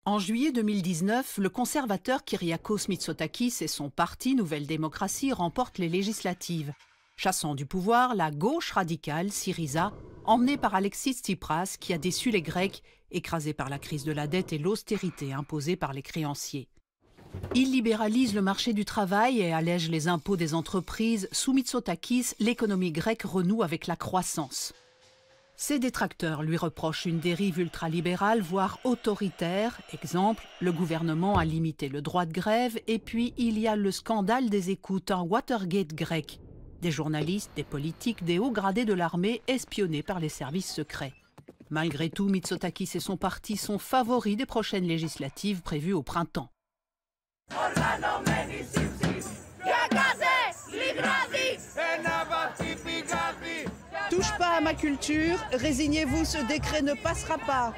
En juillet 2019, le conservateur Kyriakos Mitsotakis et son parti Nouvelle Démocratie remportent les législatives. Chassant du pouvoir, la gauche radicale, Syriza, emmenée par Alexis Tsipras, qui a déçu les Grecs, écrasés par la crise de la dette et l'austérité imposée par les créanciers. Il libéralise le marché du travail et allège les impôts des entreprises. Sous Mitsotakis, l'économie grecque renoue avec la croissance. Ses détracteurs lui reprochent une dérive ultralibérale, voire autoritaire. Exemple, le gouvernement a limité le droit de grève. Et puis, il y a le scandale des écoutes, un Watergate grec. Des journalistes, des politiques, des hauts gradés de l'armée espionnés par les services secrets. Malgré tout, Mitsotakis et son parti sont favoris des prochaines législatives prévues au printemps. Touche pas à ma culture, résignez-vous, ce décret ne passera pas.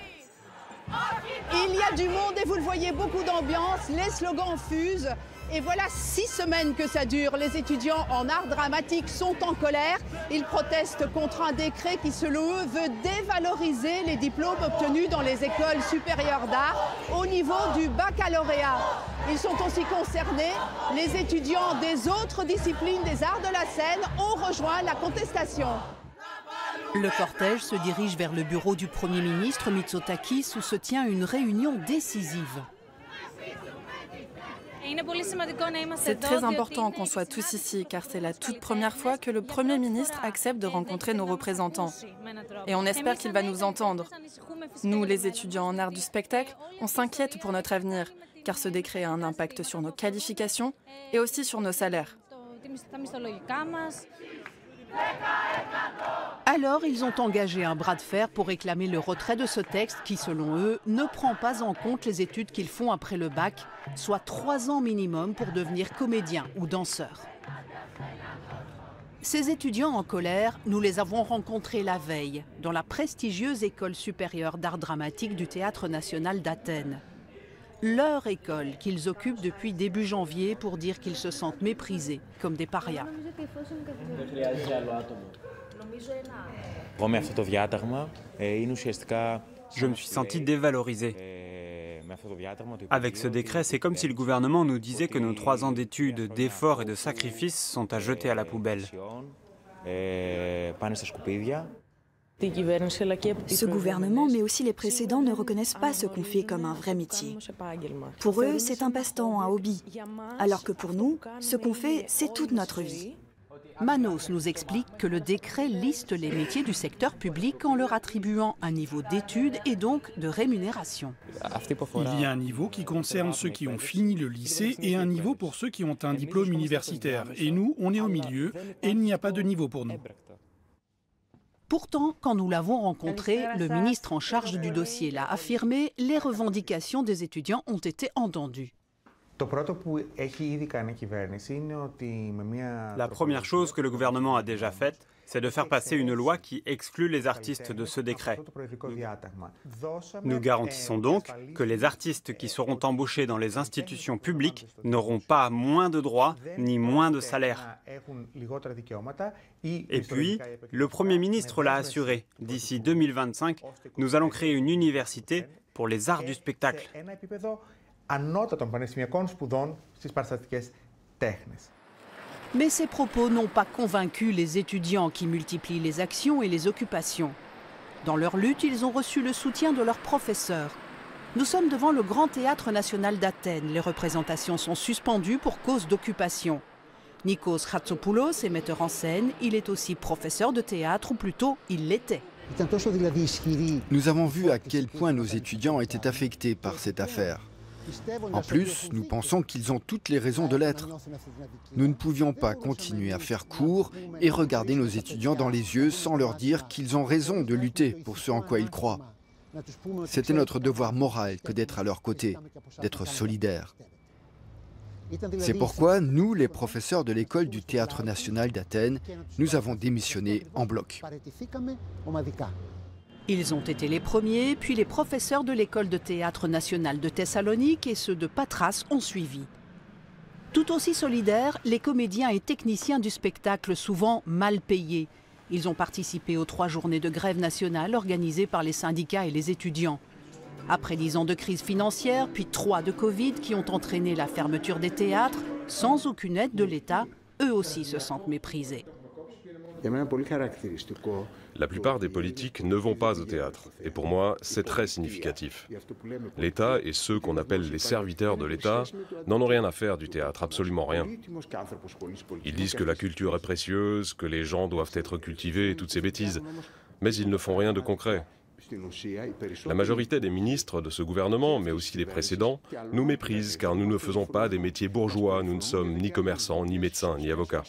Il y a du monde et vous le voyez, beaucoup d'ambiance, les slogans fusent. Et voilà 6 semaines que ça dure. Les étudiants en art dramatique sont en colère. Ils protestent contre un décret qui, selon eux, veut dévaloriser les diplômes obtenus dans les écoles supérieures d'art au niveau du baccalauréat. Ils sont aussi concernés. Les étudiants des autres disciplines des arts de la scène ont rejoint la contestation. Le cortège se dirige vers le bureau du Premier ministre Mitsotakis où se tient une réunion décisive. C'est très important qu'on soit tous ici, car c'est la toute première fois que le Premier ministre accepte de rencontrer nos représentants. Et on espère qu'il va nous entendre. Nous, les étudiants en art du spectacle, on s'inquiète pour notre avenir, car ce décret a un impact sur nos qualifications et aussi sur nos salaires. Alors, ils ont engagé un bras de fer pour réclamer le retrait de ce texte qui, selon eux, ne prend pas en compte les études qu'ils font après le bac, soit 3 ans minimum pour devenir comédien ou danseur. Ces étudiants en colère, nous les avons rencontrés la veille, dans la prestigieuse école supérieure d'art dramatique du Théâtre national d'Athènes. Leur école qu'ils occupent depuis début janvier pour dire qu'ils se sentent méprisés, comme des parias. Je me suis senti dévalorisé. Avec ce décret, c'est comme si le gouvernement nous disait que nos 3 ans d'études, d'efforts et de sacrifices sont à jeter à la poubelle. Ce gouvernement, mais aussi les précédents, ne reconnaissent pas ce qu'on fait comme un vrai métier. Pour eux, c'est un passe-temps, un hobby. Alors que pour nous, ce qu'on fait, c'est toute notre vie. Manos nous explique que le décret liste les métiers du secteur public en leur attribuant un niveau d'études et donc de rémunération. Il y a un niveau qui concerne ceux qui ont fini le lycée et un niveau pour ceux qui ont un diplôme universitaire. Et nous, on est au milieu et il n'y a pas de niveau pour nous. Pourtant, quand nous l'avons rencontré, le ministre en charge du dossier l'a affirmé, les revendications des étudiants ont été entendues. La première chose que le gouvernement a déjà faite, c'est de faire passer une loi qui exclut les artistes de ce décret. Nous garantissons donc que les artistes qui seront embauchés dans les institutions publiques n'auront pas moins de droits ni moins de salaire. Et puis, le Premier ministre l'a assuré, d'ici 2025, nous allons créer une université pour les arts du spectacle. Mais ces propos n'ont pas convaincu les étudiants qui multiplient les actions et les occupations. Dans leur lutte, ils ont reçu le soutien de leurs professeurs. Nous sommes devant le Grand Théâtre national d'Athènes. Les représentations sont suspendues pour cause d'occupation. Nikos Chatsopoulos est metteur en scène. Il est aussi professeur de théâtre, ou plutôt, il l'était. Nous avons vu à quel point nos étudiants étaient affectés par cette affaire. En plus, nous pensons qu'ils ont toutes les raisons de l'être. Nous ne pouvions pas continuer à faire court et regarder nos étudiants dans les yeux sans leur dire qu'ils ont raison de lutter pour ce en quoi ils croient. C'était notre devoir moral que d'être à leur côté, d'être solidaires. C'est pourquoi nous, les professeurs de l'école du Théâtre national d'Athènes, nous avons démissionné en bloc. Ils ont été les premiers, puis les professeurs de l'école de théâtre nationale de Thessalonique et ceux de Patras ont suivi. Tout aussi solidaires, les comédiens et techniciens du spectacle, souvent mal payés. Ils ont participé aux 3 journées de grève nationale organisées par les syndicats et les étudiants. Après 10 ans de crise financière, puis 3 de Covid qui ont entraîné la fermeture des théâtres, sans aucune aide de l'État, eux aussi se sentent méprisés. La plupart des politiques ne vont pas au théâtre. Et pour moi, c'est très significatif. L'État et ceux qu'on appelle les serviteurs de l'État n'en ont rien à faire du théâtre, absolument rien. Ils disent que la culture est précieuse, que les gens doivent être cultivés et toutes ces bêtises. Mais ils ne font rien de concret. La majorité des ministres de ce gouvernement, mais aussi les précédents, nous méprisent car nous ne faisons pas des métiers bourgeois, nous ne sommes ni commerçants, ni médecins, ni avocats.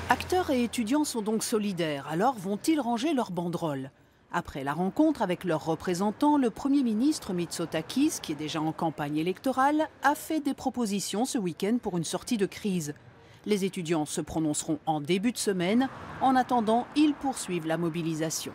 Acteurs et étudiants sont donc solidaires, alors vont-ils ranger leurs banderoles? Après la rencontre avec leurs représentants, le Premier ministre Mitsotakis, qui est déjà en campagne électorale, a fait des propositions ce week-end pour une sortie de crise. Les étudiants se prononceront en début de semaine. En attendant, ils poursuivent la mobilisation.